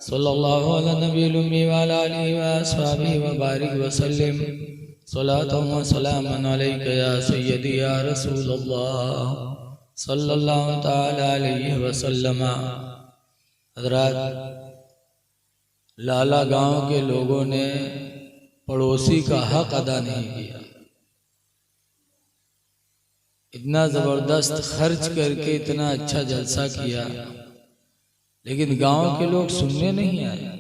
सल्लल्लाहु अला नबील उम्मी व अला आलिहि व अस्हाबिहि व बारिक व सल्लिम सलातु व सलामन अलैका या सय्यदी या रसूलल्लाह सल्लल्लाहु तआला अलैहि व सल्लम। हज़रात, लाला गांव के लोगों ने पड़ोसी का हक अदा नहीं किया। इतना ज़बरदस्त खर्च करके इतना अच्छा जलसा किया, लेकिन गांव के लोग सुनने नहीं आए।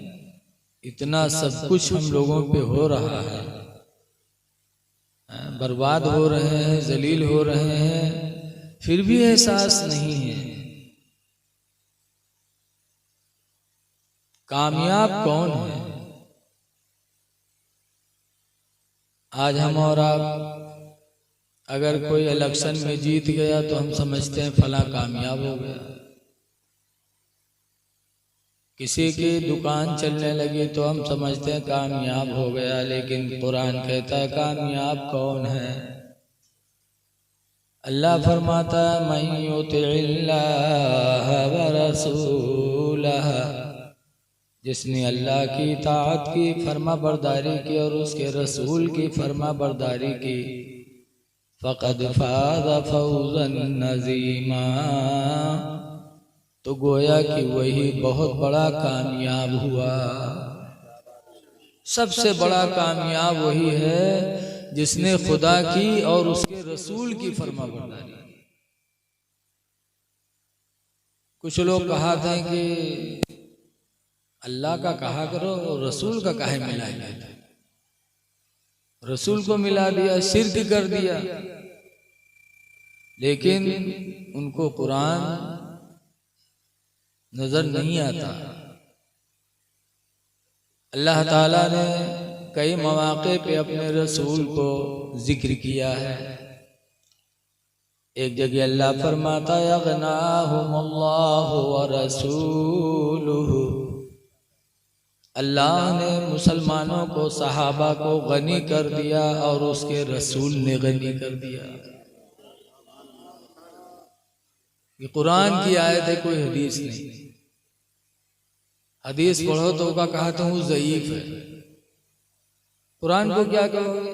इतना सब कुछ हम लोगों पे हो रहा है, बर्बाद हो रहे हैं, जलील हो रहे हैं, फिर भी एहसास नहीं है। कामयाब कौन है? आज हम और आप अगर कोई इलेक्शन में जीत गया तो हम समझते हैं फला कामयाब हो गया। किसी की दुकान चलने लगी तो हम समझते हैं कामयाब हो गया, लेकिन कुरान कहता है कामयाब कौन है? अल्लाह फरमाता है मन युतिइल्लाह व रसूलह, जिसने अल्लाह की इताअत की, फर्मा बरदारी की और उसके रसूल की फर्मा बरदारी की, फ़क़द फ़ाज़ फ़ौज़न नज़ीमा, तो गोया कि वही बहुत बड़ा कामयाब हुआ। सबसे बड़ा कामयाब वही है जिसने खुदा की और उसके रसूल की फरमाबरदारी। कुछ लोग कहाते हैं कि अल्लाह का कहा करो और रसूल का काहे मिला दिया। रसूल को मिला दिया, शिर्क कर दिया। लेकिन उनको कुरान नजर नहीं आता। अल्लाह ताला ने कई मौके पे अपने रसूल को जिक्र किया है। एक जगह अल्लाह फरमाता है यग़नाहुमुल्लाहु व रसूलुहु, अल्लाह ने मुसलमानों को, सहाबा को गनी कर दिया और उसके रसूल ने गनी कर दिया। ये कुरान की आयत है, कोई हदीस नहीं। हदीस पढ़ो तो का कहता हूँ ज़ईफ है। कुरान को क्या कहोगे?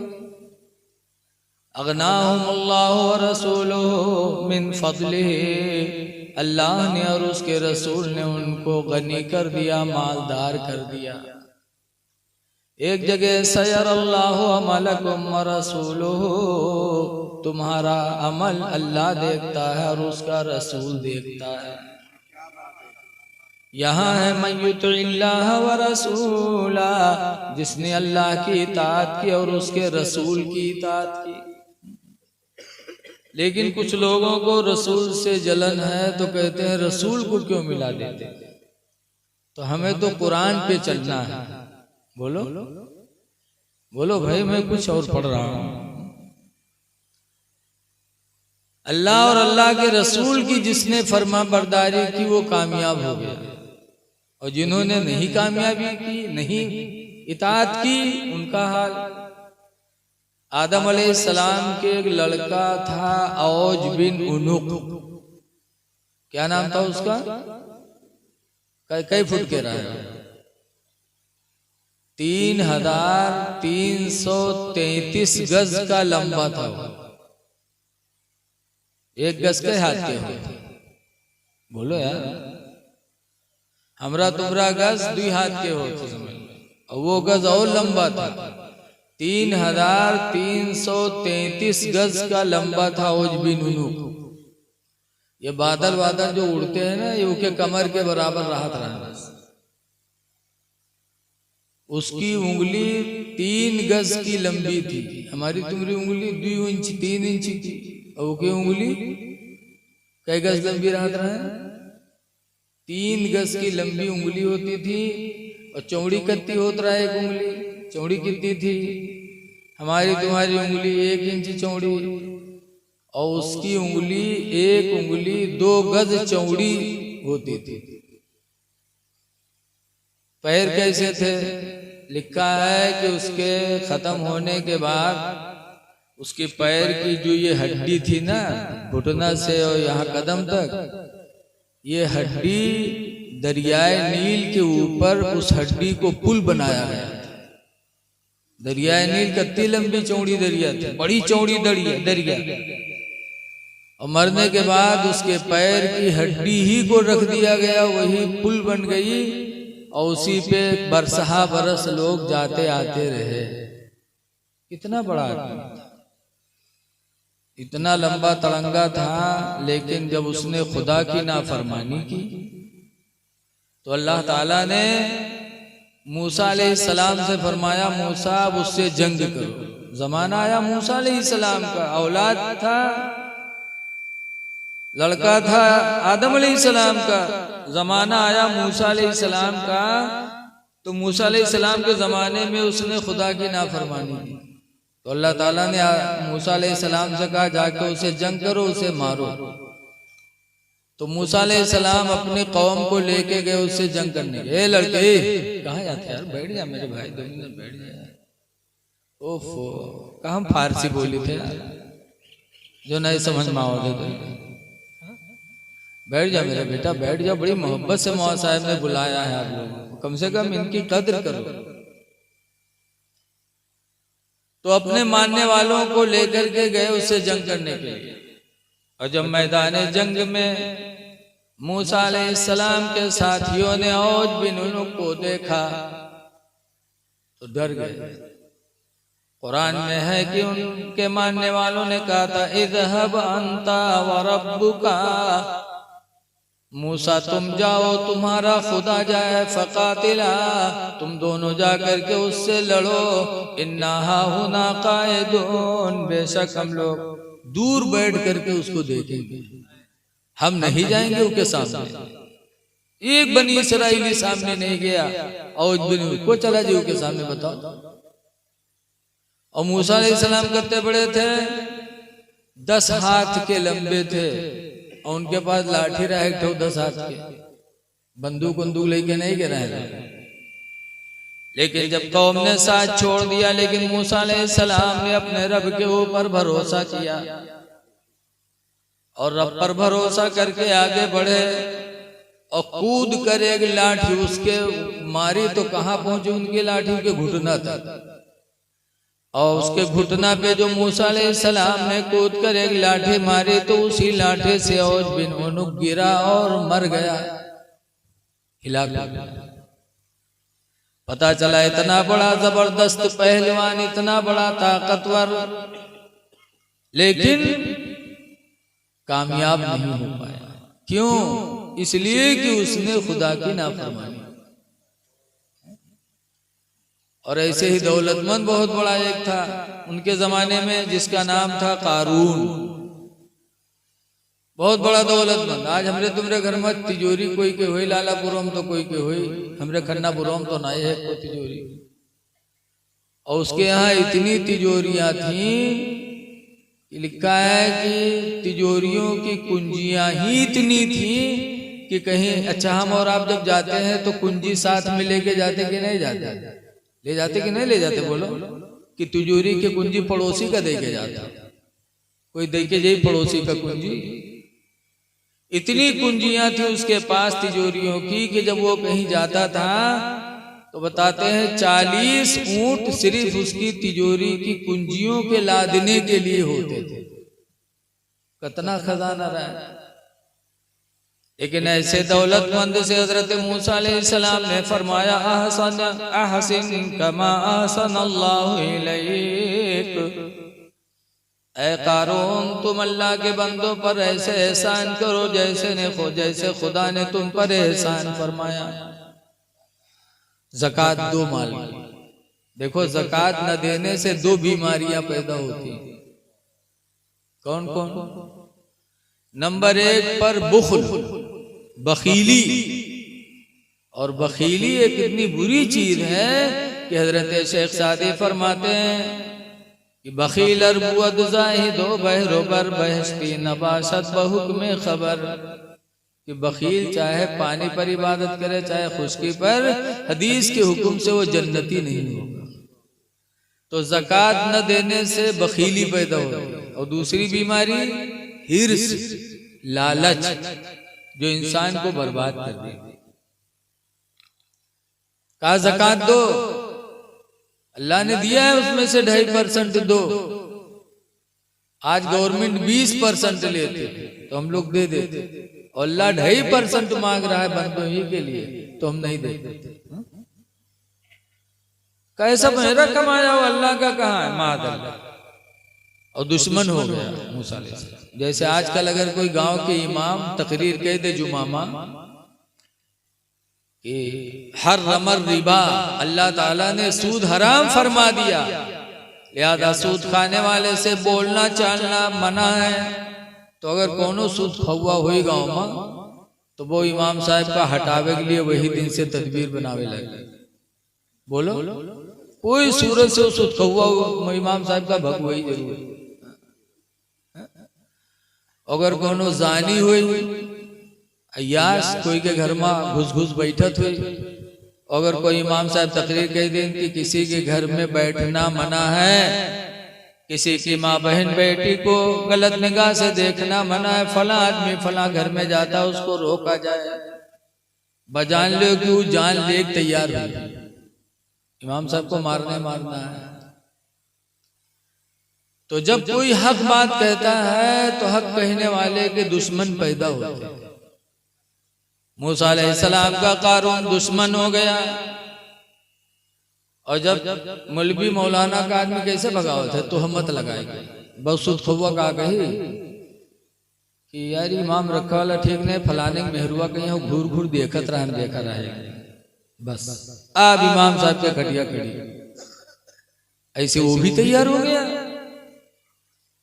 अग़नाहुमुल्लाहु व रसूलुहु मिन फ़ज़लिही, अल्लाह ने और उसके रसूल ने उनको गनी कर दिया, मालदार कर दिया। एक जगह सयरल्लाहु अमलकुम व रसूलुहु, तुम्हारा अमल अल्लाह देखता है और उसका रसूल देखता है। यहाँ है मन युतिइल्लाह व रसूला, जिसने अल्लाह की इताअत की और उसके रसूल की इताअत की। लेकिन कुछ लोगों को रसूल से जलन है तो कहते हैं रसूल को क्यों मिला देते। तो हमें तो कुरान पे चलना है। बोलो बोलो भाई, मैं कुछ और पढ़ रहा हूं। अल्लाह और अल्लाह के रसूल की जिसने फर्मा बरदारी की वो कामयाब हो गया, और जिन्होंने नहीं कामयाबी की, नहीं इताअत की, उनका हाल। आदम अलैहिस्सलाम के एक लड़का था औज बिन उनुक, क्या नाम था उसका? कई फुट के रहा है? 3333 गज का लंबा था वो। एक गज के हाथ के हो। बोलो यार, हमरा तुम्हारा गज 2 हाथ के हो, और वो गज और लंबा था। 3333 गज का लंबा था औज बिन उनुक। ये बादल जो उड़ते हैं ना, ये उसके कमर के बराबर राहत रहा। उसकी उंगली 3 गज की लंबी थी। हमारी तुम्हारी उंगली 2 इंच 3 इंच थी, और उसकी उंगली कई गज लंबी रहता है? 3 गज की लंबी उंगली होती थी। और चौड़ी कितनी होता रहा? एक उंगली चौड़ी कितनी थी? हमारी तुम्हारी उंगली 1 इंच चौड़ी, और उसकी उंगली एक उंगली 2 गज चौड़ी होती थी। पैर कैसे थे? लिखा है कि उसके खत्म होने के बाद उसके पैर की जो ये हड्डी थी ना, घुटना से और यहाँ कदम तक, ये हड्डी दरियाए नील के ऊपर उस हड्डी को पुल बनाया गया था। दरियाए नील कितनी लंबी चौड़ी दरिया थी, बड़ी चौड़ी दरिया, और मरने के बाद उसके पैर की हड्डी ही को रख दिया गया, वही पुल बन गई और उसी पे बरसहा बरस लोग जाते आते रहे। कितना बड़ा आदमी था, इतना लंबा तड़ंगा था, लेकिन जब उसने खुदा की नाफरमानी की तो अल्लाह ताला ने मूसा अलैहिस्सलाम से फरमाया, मूसा अब उससे जंग करो। जमाना आया मूसा अलैहिस्सलाम का, औलाद था, लड़का था आदम अलैहिस्सलाम का। जमाना आया मूसा अलैहिस्सलाम का, तो मूसा अलैहिस्सलाम के जमाने में उसने खुदा की नाफरमानी की, तो अल्लाह ताला ने मूसा अलैहिस्सलाम से कहा, जाके उसे जंग करो, उसे मारो। तो मूसा अलैहिस्सलाम अपने कौम को लेके गए उससे जंग करने के। ए लड़के कहाँ जाते यार, बैठ जा मेरे भाई, 2 मिनट बैठ जा। ओफो, कहाँ फारसी बोली थे जो नहीं समझ में आओगे तो बैठ जा मेरे बेटा, बैठ जा। बड़ी मोहब्बत से मौला साहब ने बुलाया है आप लोगों, कम से कम इनकी कद्र करो। तो अपने मानने वालों को लेकर के गए उससे जंग करने के लिए, और जब मैदान जंग में मूसा अलैहिस्सलाम के साथियों ने औज बिन नून को देखा तो डर गए। कुरान में है कि उनके मानने वालों ने कहा था, इज़हब अंता व रब्बुका, मूसा तुम जाओ, तुम्हारा खुदा जाए, फकातिला, तुम दोनों जाकर के उससे लड़ो, इन्ना हाहुना कायदून, बेशक हम लोग दूर बैठ करके उसको देखेंगे, हम नहीं जाएंगे उसके सामने। एक बनी इसराइली सामने नहीं गया, और को चला जी उसके सामने, बताओ। और मूसा अलैहिस्सलाम करते बड़े थे, 10 हाथ के लंबे थे, और उनके पास लाठी रहे 10 हाथ के, बंदूक लेके नहीं गिरा है। लेकिन जब कौम ने साथ छोड़ दिया, लेकिन मूसा अलैहिस्सलाम ने अपने रब के ऊपर भरोसा किया, और रब पर भरोसा करके आगे बढ़े, और कूद कर एक लाठी उसके मारी तो कहां पहुंची, उनकी लाठी के घुटना था, और उसके घुटना पे जो मूसा अलैहिस्सलाम ने कूद कर एक लाठी मारी, तो उसी लाठी से औज बिन उनुक गिरा और मर गया, हिला गया। पता चला इतना बड़ा जबरदस्त पहलवान, इतना बड़ा ताकतवर, लेकिन कामयाब नहीं हो पाया। क्यों? इसलिए कि उसने खुदा की नाफरमानी। और ऐसे ही दौलतमंद बहुत बड़ा एक था उनके जमाने में, जिसका नाम था कारून, बहुत बड़ा दौलतमंद। आज हमरे तुमरे घर में तिजोरी कोई के हुई, लालापुरम तो कोई के हुई, हमरे खन्नापुरम तो नहीं है कोई तिजोरी। और उसके यहाँ इतनी तिजोरियां थी, लिखा है कि तिजोरियों की कुंजियां ही इतनी थी कि कहीं, अच्छा हम और आप जब जाते हैं तो कुंजी साथ में लेके जाते कि नहीं जाते, ले जाते कि नहीं ले जाते, बोलो। कि तिजोरी की कुंजी पड़ोसी का दे के जाता, कोई दे के जाई पड़ोसी का कुंजी। इतनी कुंजियां थी उसके पास तिजोरियों की कि जब वो कहीं जाता था तो बताते हैं 40 ऊंट सिर्फ उसकी तिजोरी की कुंजियों के लादने के लिए होते थे। कितना खजाना रहा। लेकिन ऐसे दौलतमंद से हजरत मूसा अलैहिस्सलाम ने फरमाया, अहसिन कमा अहसन अल्लाहु इलैक, ऐ कारून तुम अल्लाह के बंदों पर ऐसे एहसान करो जैसे खुदा ने तुम पर एहसान फरमाया। ज़कात 2 माल, देखो ज़कात न देने से 2 बीमारियां पैदा होती। कौन कौन? नंबर 1 पर बुखल, बखीली। और बखीली एक इतनी बुरी चीज है कि हजरत शेख सादी फरमाते हैं कि बखील अरबुअद जाहिदो बहरोबर बहस्ती नबाशत बहुक्म खबर, कि बखील चाहे पानी पर इबादत करे चाहे खुशकी पर, हदीस के हुक्म से वो जन्नती नहीं होगा। तो ज़कात न देने से बखीली पैदा होती। और दूसरी बीमारी हिर्स, लालच, जो इंसान को बर्बाद कर देती। कहा ज़कात दो, अल्लाह ने दिया है उसमें से 2.5% दो। आज गवर्नमेंट 20% लेते तो हम लोग दे देते, और अल्लाह 2.5% मांग रहा है बंदों ही के लिए, तो हम नहीं देते। कैसा मेरा कमाया हुआ अल्लाह का कहाँ है, माद और दुश्मन हो गया मूसा अलैहिस्सलाम। जैसे आजकल अगर कोई गांव के इमाम तकरीर कह दे जुमामा कि हर रमर रिबा, अल्लाह ताला ने सूद हराम फरमा दिया, लिहाजा सूद खाने वाले से बोलना चालना मना है। तो अगर कोनो सूद खौआ हुई गांव में तो वो इमाम साहब का हटावे के लिए वही दिन से तदबीर बनावे लगे। बोलो कोई सूरत से सूद खौआ इमाम साहब का भग वही जरूर। अगर कोनो जानी हुई अयास कोई के घर में घुस घुस बैठत हुई, अगर कोई इमाम साहब तकरीर कह दें कि किसी के घर में बैठना मना है, किसी की माँ बहन बेटी को गलत निगाह से देखना मना है, फला आदमी फला घर में जाता है उसको रोका जाए, बजान लो कि वो जान ले तैयार हो, इमाम साहब को मारना है। तो जब कोई हक बात कहता है तो हक कहने वाले के दुश्मन पैदा होते हैं। मूसा अलैहिस्सलाम का कारून दुश्मन हो गया, और जब मौलवी मौलाना का आदमी कैसे भगावत है, तोहमत लगाएगा। बहुत खुआ का कही कि यार इमाम रखा वाला ठीक नहीं, फलाने मेहरुआ कहीं घूर घूर देखत रहे बस। अब इमाम साहब के खटिया खड़ी, ऐसे वो भी तैयार हो गया।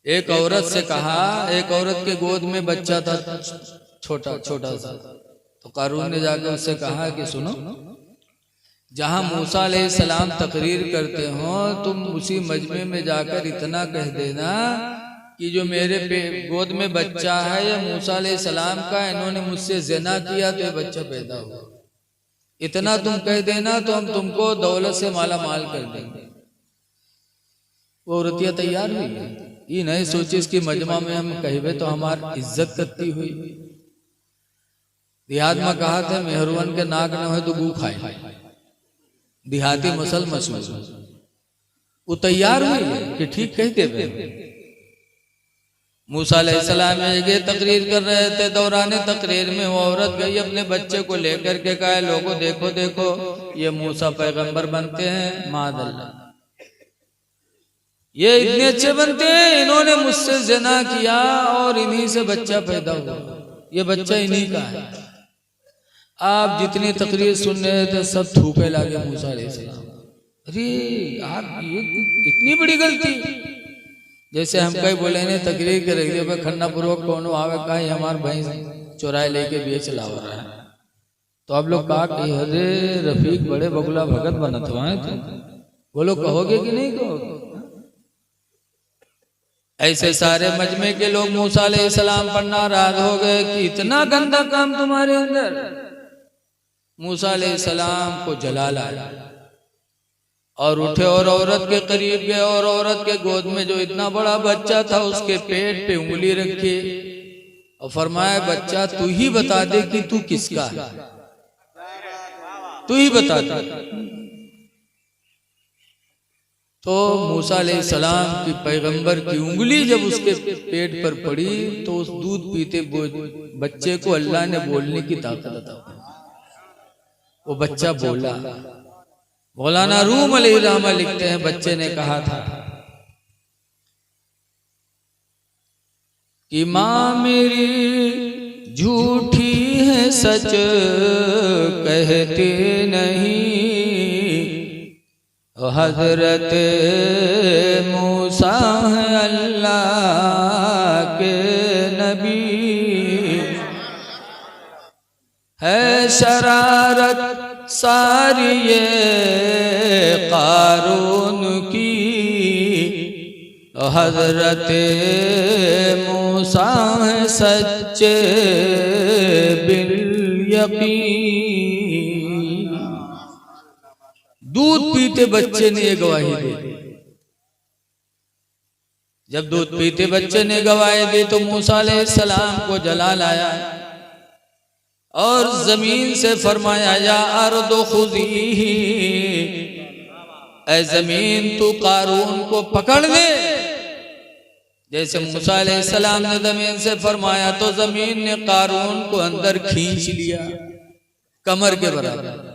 एक औरत से कहा, एक औरत के गोद में बच्चा था छोटा सा, तो कारून ने जाकर उससे कहा कि सुनो, जहां मूसा अलैहिस्सलाम तकरीर करते हो तुम उसी मजमे में जाकर इतना कह देना कि जो मेरे गोद में बच्चा है ये मूसा अलैहिस्सलाम का, इन्होंने मुझसे ज़िना किया तो ये बच्चा पैदा हुआ। इतना तुम कह देना तो हम तुमको दौलत से माला माल कर देंगे। वो औरतिया तैयार हुई, ये नहीं सोचे इसकी मजमा में हम कहवे तो हमारी इज्जत करती हुई। देहात में कहा था मेहरवन के नाक न हो तो गू खाए, देहाती मसल मशहूर। वो तैयार हुई कि ठीक कहते थे। मूसा अलैहिस्सलाम ये तकरीर कर रहे थे, दौरान तकरीर में वो औरत गई अपने बच्चे को लेकर के कहा लोगों देखो देखो ये मूसा पैगंबर बनते हैं, मादल्ला ये इतने अच्छे बनते हैं, इन्होंने मुझसे ज़िना किया और इन्हीं से बच्चा पैदा हुआ, ये बच्चा इन्हीं का है। आप जितनी तकरीर सुन रहे थे सब थूके लगे मूसा अलैहिस्सलाम। अरे आप ये इतनी बड़ी गलती, जैसे हम कहीं बोले ने तकरीर के रखिए पे खन्ना पूर्वक कोनो आवे कहीं हमार भैंस चुराए लेके बेच लावा रहा है, तो आप लोग कहा कि अरे रफीक बड़े बगुला भगत बनत हुआ तुम, बोलो कहोगे कि नहीं कहोगे? ऐसे सारे मजमे के लोग मूसा अलैहिस्सलाम पर नाराज हो गए कि इतना गंदा काम तुम्हारे अंदर। मूसा अलैहिस्सलाम को जलाल आया और उठे और औरत के करीब गए और औरत के गोद में जो इतना बड़ा बच्चा था उसके पेट पे उंगली रखी और फरमाया बच्चा तू ही बता दे कि तू किसका है, तू ही बता दे। तो मूसा अलैहिस्सलाम की पैगंबर की उंगली जब उसके पेट पर पड़ी तो उस दूध पीते बच्चे को अल्लाह ने बोलने की ताकत अता की। वो बच्चा बोला। मौलाना रूम अलैहिर्रहमा लिखते हैं बच्चे ने कहा था कि माँ मेरी झूठी है सच कहते नहीं, हजरत मूसा है अल्लाह के नबी। है शरारत सारी ये कारून की, हजरत मूसा है सच्चे बिल यकीन। दूध पीते बच्चे ने ये गवाही दी। जब दूध पीते बच्चे ने गवाही दी तो मूसा अलैहिस्सलाम को जलाल आया और जमीन से फरमाया या अर्दो खुदी, ऐ जमीन तू कारून को पकड़ ले। जैसे मूसा अलैहिस्सलाम ने जमीन से फरमाया तो जमीन ने कारून को अंदर खींच लिया, कमर के बराबर।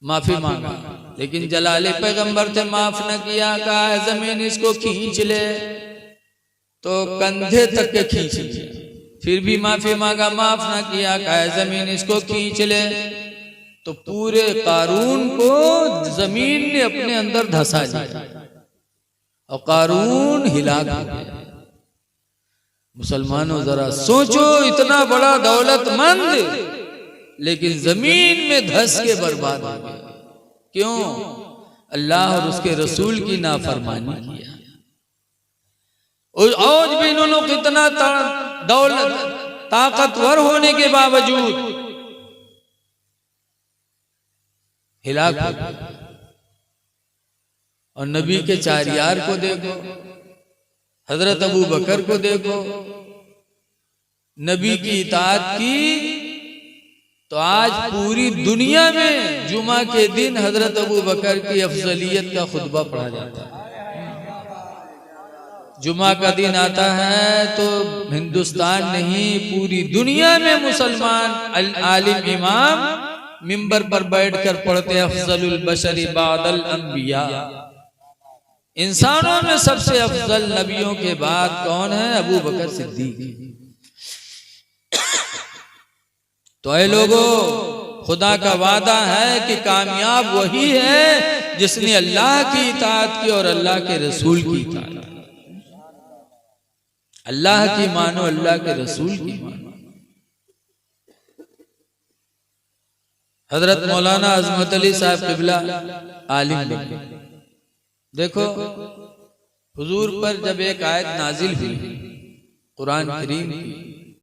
माफी मांगा, लेकिन जलाले पैगंबर थे, माफ न किया। कहा जमीन इसको खींच ले, तो कंधे तक के खींच लिया। फिर भी माफी मांगा, माफ न किया। कहा जमीन इसको खींच ले, तो पूरे कारून को जमीन ने अपने अंदर धंसा लिया और कारून हिला गया। मुसलमानों जरा सोचो, इतना बड़ा दौलतमंद लेकिन जमीन में धंस के बर्बाद हो गया। क्यों? अल्लाह और उसके रसूल की नाफरमानी किया। आज भी इन्होंने कितना दौलत ताकतवर होने के बावजूद हिलाक हो गया। और नबी के चार यार को देखो, हजरत अबू बकर को देखो, नबी की इताअत की तो आज पूरी दुनिया में जुमा के दिन हजरत अबू बकर की अफजलियत का खुतबा पढ़ा जाता है। जुमा का दिन आता है तो हिंदुस्तान नहीं पूरी दुनिया में मुसलमान आलिम इमाम मिंबर पर बैठकर पढ़ते अफजलुल बशरी बादल अंबिया। इंसानों में सबसे अफजल नबियों के बाद कौन है? अबू बकर सिद्दीक। तो ऐ लोगों, खुदा का वादा है कि कामयाब वही है जिसने अल्लाह की इताअत की और अल्लाह के रसूल की इताअत। अल्लाह की मानो, अल्लाह के रसूल की मानो। हजरत मौलाना अजमत अली साहब क़िबला आलिम देखो, हुजूर पर जब एक आयत नाजिल हुई कुरान करीम की,